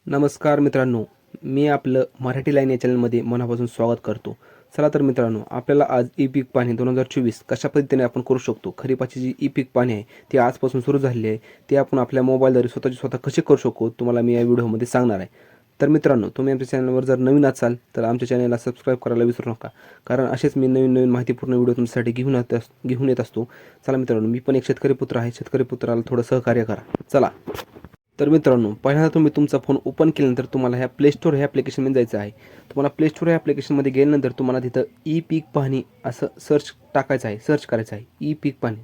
नमस्कार मित्रांनो, मी आपलं मराठी लाईन या चॅनलमध्ये मनापासून स्वागत करतो. चला तर मित्रांनो, आपल्याला आज ई पीक पाहणी 2024 कशा पद्धतीने आपण करू शकतो. खरीपाची जी ई पीक पाहणी आहे ती आजपासून सुरू झालेली आहे. ते आपण आपल्या मोबाईलद्वारे स्वतः कसे करू शकतो तुम्हाला मी या व्हिडिओमध्ये सांगणार आहे. तर मित्रांनो, तुम्ही आमच्या चॅनलवर जर नवीन असाल तर आमच्या चॅनलला सबस्क्राईब करायला विसरू नका, कारण असेच मी नवीन माहितीपूर्ण व्हिडिओ तुमच्यासाठी घेऊन येत असतो. चला मित्रांनो, मी पण एक शेतकरी पुत्र आहे. शेतकरी पुत्राला थोडं सहकार्य करा. चला तर मित्रांनो, पहिल्यांदा तुम्ही तुमचा फोन ओपन केल्यानंतर तुम्हाला ह्या प्ले स्टोर ह्या ॲप्लिकेशनमध्ये जायचं आहे. तुम्हाला प्ले स्टोर ह्या ॲप्लिकेशनमध्ये गेल्यानंतर तुम्हाला तिथं ई पीक पाहणी असं सर्च करायचं आहे. ई पीक पाहणी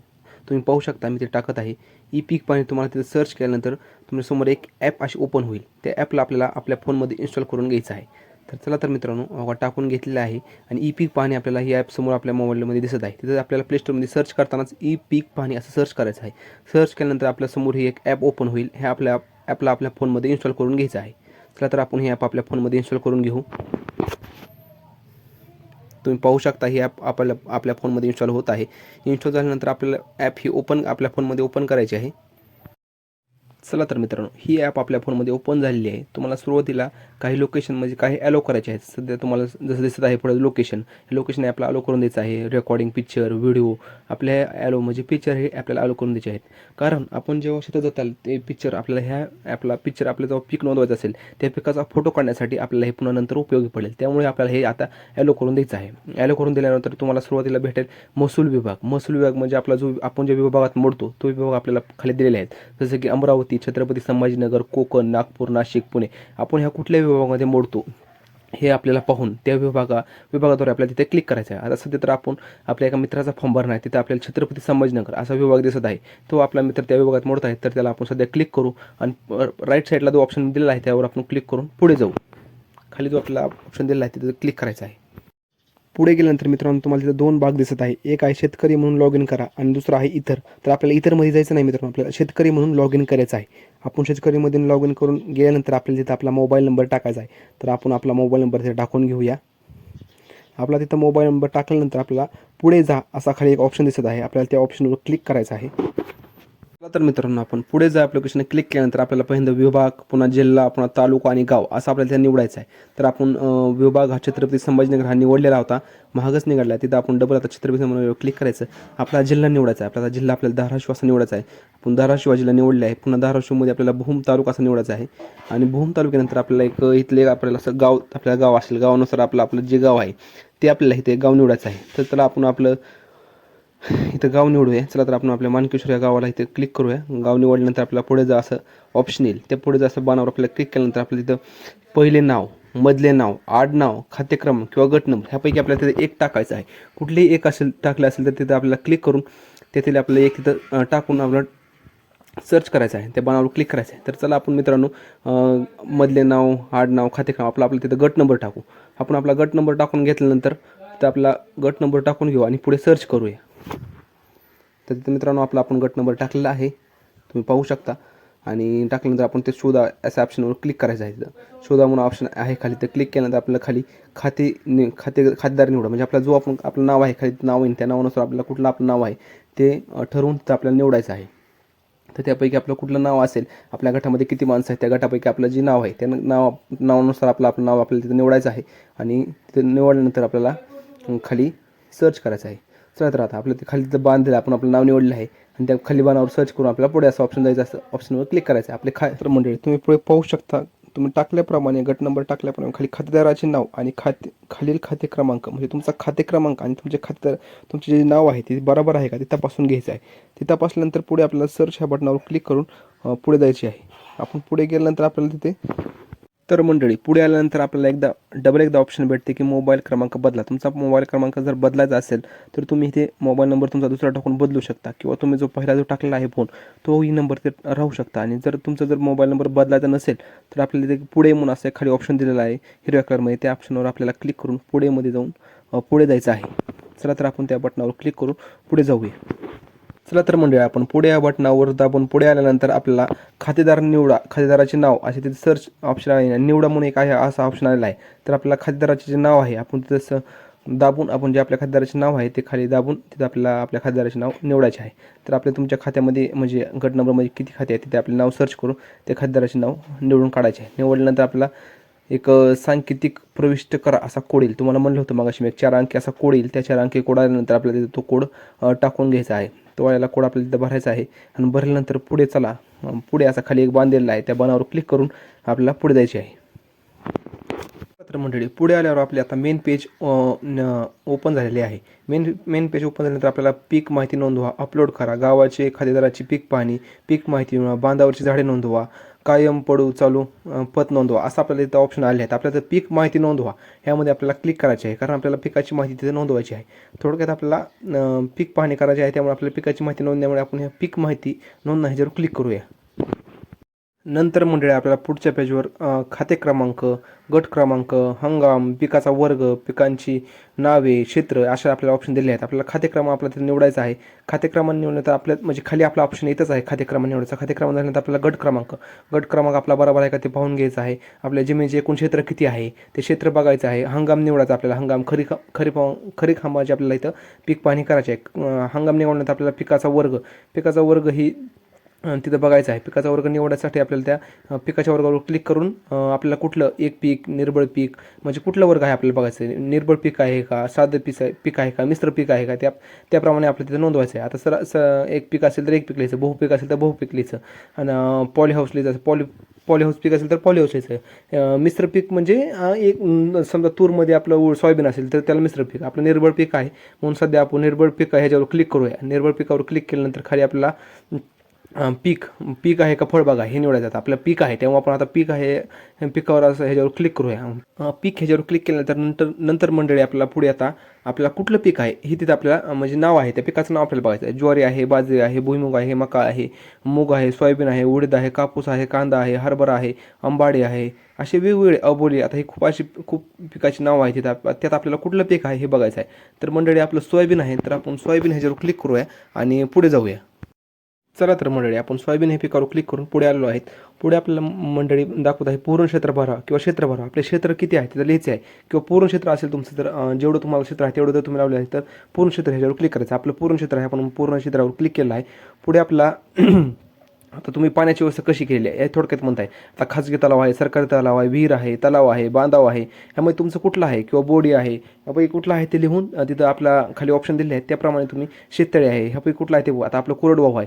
तुम्ही पाहू शकता, मी ते टाकत आहे. ई पीक पाहणी तुम्हाला तिथं सर्च केल्यानंतर तुमच्यासमोर एक ॲप अशी ओपन होईल. त्या ॲपला आपल्याला आपल्या फोनमध्ये इन्स्टॉल करून घ्यायचं आहे. तर चला तर मित्रांनो, टाकून घेतलेलं आहे आणि ई पीक पाहणी आपल्याला ही ॲप समोर आपल्या मोबाईलमध्ये दिसत आहे. तिथं आपल्याला प्ले स्टोरमध्ये सर्च करतानाच ई पीक पाहणी असं सर्च करायचं आहे. सर्च केल्यानंतर आपल्यासमोर ही एक ॲप ओपन होईल. हे आपल्या ॲपला आपल्या फोनमध्ये इन्स्टॉल करून घ्यायचं आहे. चला तर आपण हे ॲप आपल्या फोनमध्ये इन्स्टॉल करून घेऊ. तुम्ही पाहू शकता ही ॲप आपल्या फोनमध्ये इन्स्टॉल होत आहे. इन्स्टॉल झाल्यानंतर आपल्याला ॲप ही आपल्या फोनमध्ये ओपन करायची आहे. चला तर मित्रांनो, ही ॲप आपल्या फोनमध्ये ओपन झालेली आहे. तुम्हाला सुरुवातीला काही लोकेशन म्हणजे काही ॲलो करायचे आहेत. सध्या तुम्हाला जसं दिसत आहे पुढे लोकेशन, हे लोकेशन ॲपला ॲलो करून द्यायचं आहे. रेकॉर्डिंग, पिक्चर, व्हिडिओ आपल्या ॲलो म्हणजे पिक्चर हे आपल्याला ॲलो करून द्यायचे आहेत. कारण आपण जेव्हा शेतात जाताल ते पिक्चर आपल्याला ह्या ॲपला आपल्याला जेव्हा पीक नोंदवायचं असेल त्या पिकाचा फोटो काढण्यासाठी आपल्याला हे पुन्हा नंतर उपयोगी पडेल. त्यामुळे आपल्याला हे आता ॲलो करून द्यायचं आहे. ॲलो करून दिल्यानंतर तुम्हाला सुरुवातीला भेटेल महसूल विभाग. महसूल विभाग म्हणजे आपला जो आपण ज्या विभागात मोडतो तो विभाग आपल्याला खाली दिलेले आहेत. जसं की अमरावती, छत्रपती संभाजीनगर, कोकण, नागपूर, नाशिक, पुणे. आपण ह्या कुठल्या विभागामध्ये मोडतो हे आपल्याला पाहून त्या विभागाद्वारे आपल्याला तिथे क्लिक करायचं आहे. आता सध्या तर आपण आपल्या एका मित्राचा फॉर्म भरणार आहे. तिथे आपल्याला छत्रपती संभाजीनगर असा विभाग दिसत आहे. तो आपला मित्र त्या विभागात मोडत आहे. तर त्याला आपण सध्या क्लिक करू आणि राईट साईडला जो ऑप्शन दिलेला आहे त्यावर आपण क्लिक करून पुढे जाऊ. खाली जो आपल्याला ऑप्शन दिलेला आहे तिथे क्लिक करायचा आहे. पुढे गेल्यानंतर मित्रांनो, तुम्हाला तिथे दोन भाग दिसत आहे. एक आहे शेतकरी म्हणून लॉग इन करा आणि दुसरा आहे इतर. तर आपल्याला इतरमध्ये जायचं नाही मित्रांनो, आपल्याला शेतकरी म्हणून लॉग इन करायचं आहे. आपण शेतकरीमधून लॉग इन करून गेल्यानंतर आपल्याला तिथं आपला मोबाईल नंबर टाकायचा आहे. तर आपण आपला मोबाईल नंबर तिथे टाकून घेऊया. आपला तिथं मोबाईल नंबर टाकल्यानंतर आपल्याला पुढे जा असा खाली एक ऑप्शन दिसत आहे. आपल्याला त्या ऑप्शनवर क्लिक करायचं आहे. चला तर मित्रांनो, आपण पुढे जा ॲप्लिकेशन क्लिक केल्यानंतर आपल्याला पहिल्यांदा विभाग, पुन्हा जिल्हा, पुन्हा तालुका आणि गाव असं आपल्याला तिथे निवडायचं आहे. तर आपण विभाग हा छत्रपती संभाजीनगर हा निवडलेला होता, महागच निवडला आहे. तिथं आपण डबल आता छत्रपती संभाजीनगर क्लिक करायचं. आपला जिल्हा निवडायचा आहे. आपला जिल्हा आपल्याला धाराशिव असा निवडायचा आहे. आपण धाराशिव जिल्हा निवडले आहे. पुन्हा धाराशिवमध्ये आपल्याला भूम तालुका असा निवडायचा आहे आणि भूम तालुक्यानंतर आपल्याला इथले आपल्याला असं आपल्याला गाव असेल, गावानुसार आपलं जे गाव आहे ते आपल्याला इथे गाव निवडायचं आहे. तर त्याला आपण आपलं इथं गाव निवडूया. चला तर आपण आपल्या मानकेश्वर या गावाला इथे क्लिक करूया. गाव निवडल्यानंतर आपल्याला पुढे जा असं ऑप्शन येईल. त्या पुढे जा असं बाणावर आपल्याला क्लिक केल्यानंतर आपल्या तिथं पहिले नाव, मधले नाव, आडनाव, खाते क्रमांक किंवा गट नंबर ह्यापैकी आपल्याला तिथे एक टाकायचं आहे. कुठलेही एक टाकलं असेल तर तिथं आपल्याला क्लिक करून तेथील आपल्याला एक तिथं टाकून आपल्याला सर्च करायचं आहे. त्या बाणावर क्लिक करायचं आहे. तर चला आपण मित्रांनो, मधले नाव, आडनाव, खाते क्रमांक आपला तिथं गट नंबर टाकू. आपण आपला गट नंबर टाकून घेतल्यानंतर तिथं आपला गट नंबर टाकून घेऊ आणि पुढे सर्च करूया. तर तिथे मित्रांनो आपण गट नंबर टाकलेला आहे, तुम्ही पाहू शकता. आणि टाकल्यानंतर आपण ते शोधा अशा ऑप्शनवर क्लिक करायचं आहे. तिथं शोधा म्हणून ऑप्शन आहे खाली, ते क्लिक केल्यानंतर आपल्याला खाली खातेदार निवडा. म्हणजे आपला जो आपलं नाव आहे खाली नाव आहे त्या नावानुसार आपल्याला कुठलं आपलं नाव आहे ते ठरवून तिथं आपल्याला निवडायचं आहे. तर त्यापैकी आपलं कुठलं नाव असेल, आपल्या गटामध्ये किती माणसं आहेत त्या गटापैकी आपलं जे नाव आहे त्या नावानुसार आपलं नाव आपल्याला तिथं निवडायचं आहे. आणि तिथं निवडल्यानंतर आपल्याला खाली सर्च करायचं आहे. चला तर आता आपलं ते खाली तिथं बाण दिलं, आपण आपलं नाव निवडलं आहे आणि त्या खाली बाणावर सर्च करून आपल्याला पुढे असं ऑप्शन जायचं, असं ऑप्शनवर क्लिक करायचं आहे. आपले तर मंडळी तुम्ही पुढे पाहू शकता, तुम्ही टाकल्याप्रमाणे गट नंबर टाकल्याप्रमाणे खाली खातेदाराचे नाव आणि खालील खाते क्रमांक म्हणजे तुमचा खाते क्रमांक आणि तुमचे जे नाव आहे ते बरोबर आहे का ते तपासून घ्यायचं आहे. ते तपासल्यानंतर पुढे आपल्याला सर्च ह्या बटनावर क्लिक करून पुढे जायचे आहे. आपण पुढे गेल्यानंतर आपल्याला तिथे तर मंडळी पुढे आल्यानंतर आपल्याला डबल एकदा ऑप्शन भेटते की मोबाईल क्रमांक बदला. तुमचा मोबाईल क्रमांक जर बदलायचा असेल तर तुम्ही इथे मोबाईल नंबर तुमचा दुसरा टाकून बदलू शकता, किंवा तुम्ही जो पहिला जो टाकलेला आहे फोन तोही नंबर ते राहू शकता. आणि जर तुमचा मोबाईल नंबर बदलायचा नसेल तर आपल्याला तिथे पुढे म्हणून असं खाली ऑप्शन दिलेला आहे हिरव्या कलरमध्ये, त्या ऑप्शनवर आपल्याला क्लिक करून पुढेमध्ये जाऊन पुढे जायचं आहे. चला तर आपण त्या बटनावर क्लिक करून पुढे जाऊया. चला तर मंडळी, आपण पुढे या बटनावर दाबून पुढे आल्यानंतर आपल्याला खातेदार निवडा, खातेदाराचे नाव असे तिथे सर्च ऑप्शन आहे. निवडा म्हणून एक आहे असा ऑप्शन आलेला आहे. तर आपल्याला खातेदाराचे जे नाव आहे आपण तिथं दाबून आपण जे आपल्या खातेदाराचे नाव आहे ते खाली दाबून तिथं आपल्याला आपल्या खातेदाराचे नाव निवडायचे आहे. तर आपल्या तुमच्या खात्यामध्ये म्हणजे गट नंबरमध्ये किती खाते आहे तिथे आपले नाव सर्च करून ते खातेदाराचे नाव निवडून काढायचे आहे. निवडल्यानंतर आपल्याला एक सांकेतिक प्रविष्ट करा असा कोड येईल. तुम्हाला म्हणलं होतं मगाशी मी एक 4 अंकी असा कोड येईल. त्या 4 अंकी कोड आल्यानंतर आपल्याला तिथे तो कोड टाकून घ्यायचा आहे. तो वाला कोड आपल्याला तिथं भरायचा आहे आणि भरल्यानंतर पुढे चला. पुढे असा खाली एक बांधलेला आहे, त्या बाणावर क्लिक करून आपल्याला पुढे जायचे आहे. तर मंडळी पुढे आल्यावर आपले आता मेन पेज ओपन झालेले आहे. मेन पेज ओपन झाल्यानंतर आपल्याला पीक माहिती नोंदवा, अपलोड करा, गावाचे खातेदाराची पीक पाहणी, पीक माहिती मिळवा, बांधावरची झाडे नोंदवा, कायम पडू चालू पत नोंदवा असं आपल्याला इथं ऑप्शन आले आहेत. आपल्याला पीक माहिती नोंदवा ह्यामध्ये आपल्याला क्लिक करायचे आहे, कारण आपल्याला पिकाची माहिती तिथे नोंदवायची आहे. थोडक्यात आपल्याला पीक पाहणी करायची आहे, त्यामुळे आपल्याला पिकाची माहिती नोंदण्यामुळे आपण ह्या पीक माहिती नोंदणं ह्याच्यावर क्लिक करूया. नंतर मंडळी आपल्याला पुढच्या पेजवर खाते क्रमांक, गट क्रमांक, हंगाम, पिकाचा वर्ग, पिकांची नावे, क्षेत्र अशा आपल्याला ऑप्शन दिले आहेत. आपल्याला खाते क्रमांक आपल्याला तिथे निवडायचा आहे. खाते क्रमांक निवडल्यानंतर आपल्या म्हणजे खाली आपला ऑप्शन येतच आहे खाते क्रमांक निवडायचा. खाते क्रमांक झाल्यानंतर आपल्याला गट क्रमांक आपला बरोबर आहे का ते पाहून घ्यायचं आहे. आपल्या जमिनीचे एकूण क्षेत्र किती आहे ते क्षेत्र बघायचं आहे. हंगाम निवडायचा आपल्याला. हंगाम खरीप हंगामाची आपल्याला इथं पीक पाहणी करायची आहे. हंगाम निवडल्यानंतर आपल्याला पिकाचा वर्ग ही तिथं बघायचं आहे. पिकाचा वर्ग निवडण्यासाठी आपल्याला त्या पिकाच्या वर्गावर क्लिक करून आपल्याला कुठलं एक पीक, निर्बळ पीक म्हणजे कुठलं वर्ग आहे आपल्याला बघायचं आहे. निर्बळ पीक आहे का, साधं पीक आहे का, मिश्र पीक आहे का, त्याप्रमाणे आपल्याला तिथं नोंदवायचं आहे. आता एक पीक असेल तर एक पीक लिहायचं, बहुपीक असेल तर बहुपीक लिहायचं आणि पॉली हाऊस लिहायचं. पॉली हाऊस पीक असेल तर पॉली हाऊस लिहायचं. मिश्र पीक म्हणजे एक समजा तूरमध्ये आपलं सोयाबीन असेल तर त्याला मिश्र पीक. आपलं निर्बळ पीक आहे म्हणून सध्या आपण निर्बळ पीक आहे ह्याच्यावर क्लिक करूया. निर्बळ पिकावर क्लिक केल्यानंतर खाली आपल्याला पीक आहे का फळबाग आहे हे निवडायचं आहे. आपलं पीक आहे तेव्हा आपण आता पीक आहे पिकावर असं ह्याच्यावर क्लिक करूया. पीक ह्याच्यावर क्लिक केल्यानंतर नंतर मंडळी आपल्याला पुढे आता आपल्याला कुठलं पीक आहे हे तिथं आपल्याला म्हणजे नाव आहे त्या पिकाचं नाव आपल्याला बघायचं आहे. ज्वारी आहे, बाजरी आहे, भुईमुग आहे, मका आहे, मूग आहे, सोयाबीन आहे, उडीद आहे, कापूस आहे, कांदा आहे, हरभरा आहे, आंबाडी आहे, असे वेगवेगळे अबोली. आता ही खूप पिकाची नाव आहे तिथं. त्यात आपल्याला कुठलं पीक आहे हे बघायचं आहे. तर मंडळी आपलं सोयाबीन आहे तर आपण सोयाबीन ह्याच्यावर क्लिक करूया आणि पुढे जाऊया. चला तर मंडळी आपण सोयाबीन हे पिकावर क्लिक करून पुढे आलेलो आहेत. पुढे आपल्याला मंडळी दाखवत आहे पूर्ण क्षेत्र भरा किंवा क्षेत्र भरा. आपले क्षेत्र किती आहे तिथं लिहायचं आहे किंवा पूर्ण क्षेत्र असेल तुमचं तर जेवढं तुम्हाला क्षेत्र आहे तेवढं जर तुम्ही लावले आहे तर पूर्ण क्षेत्र ह्याच्यावर क्लिक करायचं. आपलं पूर्ण क्षेत्र आहे, आपण पूर्ण क्षेत्रावर क्लिक केलं आहे. पुढे आपला आता तुम्ही पाण्याची व्यवस्था कशी केलेली आहे हे थोडक्यात म्हणताय. आता खाजगी तलाव आहे, सरकारी तलाव आहे, विहीर आहे, तलाव आहे, बांधाव आहे, ह्यामध्ये तुमचं कुठलं आहे किंवा बोडी आहे ह्यापैकी कुठलं आहे ते लिहून तिथं आपला खाली ऑप्शन दिले आहेत. त्याप्रमाणे तुम्ही शेततळे आहे ह्यापैकी कुठलं आहे ते. आता आपलं कोरडवाहू आहे,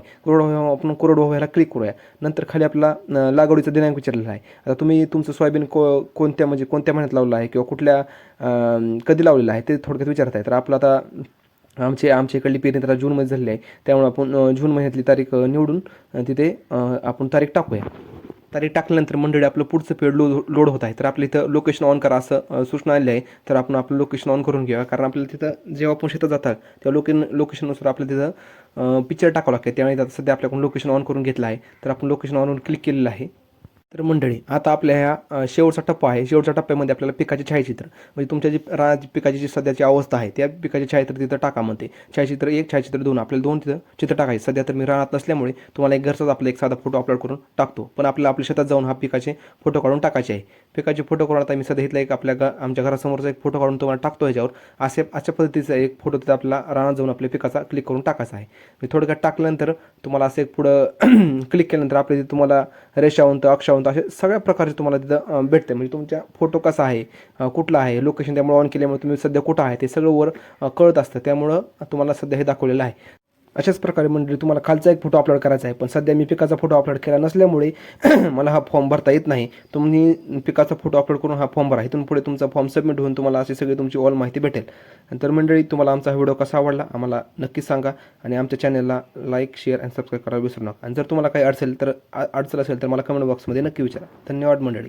आपण कोरडवाहू ह्याला क्लिक करूया. नंतर खाली आपला लागवडीचा दिनांक विचारलेला आहे. आता तुम्ही तुमचं सोयाबीन कोणत्या महिन्यात लावलं आहे किंवा कुठल्या कधी लावलेलं आहे ते थोडक्यात विचारत आहे. तर आपलं आता आमच्या इकडली पेरणी तर जूनमध्ये झालेली आहे, त्यामुळे आपण जून महिन्यातली तारीख निवडून तिथे आपण तारीख टाकूया. तारीख टाकल्यानंतर मंडळी आपलं पुढचं पेड लोड होत आहे. तर आपलं इथं लोकेशन ऑन करा असं सूचना आलेली आहे. तर आपण आपलं लोकेशन ऑन करून घ्यावं, कारण आपल्याला तिथं जेव्हा आपण शेतात जातात तेव्हा लोकेशननुसार आपल्याला तिथं पिक्चर टाकावं लागते. त्यामुळे आता सध्या आपल्याकडून लोकेशन ऑन करून घेतलं आहे. तर आपण लोकेशन ऑनवर क्लिक केलेलं आहे. तर मंडळी आता आपल्या ह्या शेवटचा टप्पा आहे. शेवटच्या टप्प्यामध्ये आपल्याला पिकाचे छायाचित्र म्हणजे तुमच्या जी रानाची पिकाची जी सध्याची अवस्था आहे त्या पिकाचे छायाचित्र तिथं टाका म्हणते. छायाचित्र 1, छायाचित्र 2 आपल्याला 2 तिथं चित्र टाकायचे. सध्या तर मी रानात नसल्यामुळे तुम्हाला एक घरचाच आपला एक साधा फोटो अपलोड करून टाकतो, पण आपल्या शेतात जाऊन हा पिकाचे फोटो काढून टाकायचे आहे. पिकाचे फोटो काढून आता मी सध्या इथला एक आमच्या घरासमोरचा एक फोटो काढून तुम्हाला टाकतो ह्याच्यावर. अशा पद्धतीचा एक फोटो तिथं आपला रानात जाऊन आपल्या पिकाचा क्लिक करून टाकायचा आहे. मी थोडक्यात टाकल्यानंतर तुम्हाला असं एक पुढं क्लिक केल्यानंतर आपल्या तिथे तुम्हाला रेषावंत, अक्षावंत असे सगळ्या प्रकारचे तुम्हाला तिथं भेटते. म्हणजे तुमच्या फोटो कसा आहे, कुठला आहे, लोकेशन त्यामुळे ऑन केल्यामुळे तुम्ही सध्या कुठं आहे ते सगळं वर कळत असतं. त्यामुळं तुम्हाला सध्या हे दाखवलेलं आहे. अशाच प्रकारे म्हणजे तुम्हाला खालचा एक फोटो अपलोड करायचा आहे, पण सध्या मी पिकाचा फोटो अपलोड केला नसल्यामुळे मला हा फॉर्म भरता येत नाही. तुम्ही पिकाचा फोटो अपलोड करून हा फॉर्म भरा. इथून पुढे तुमचा फॉर्म सबमिट होऊन तुम्हाला अशी सगळी तुमची ऑल माहिती भेटेल. तर मंडळी तुम्हाला आमचा व्हिडिओ कसा आवडला आम्हाला नक्कीच सांगा आणि आमच्या चॅनलला लाईक, शेअर आणि सबस्क्राईब करायला विसरू नका. आणि जर तुम्हाला काही अडचण असेल तर मला कमेंट बॉक्समध्ये नक्की विचारा. धन्यवाद मंडळी.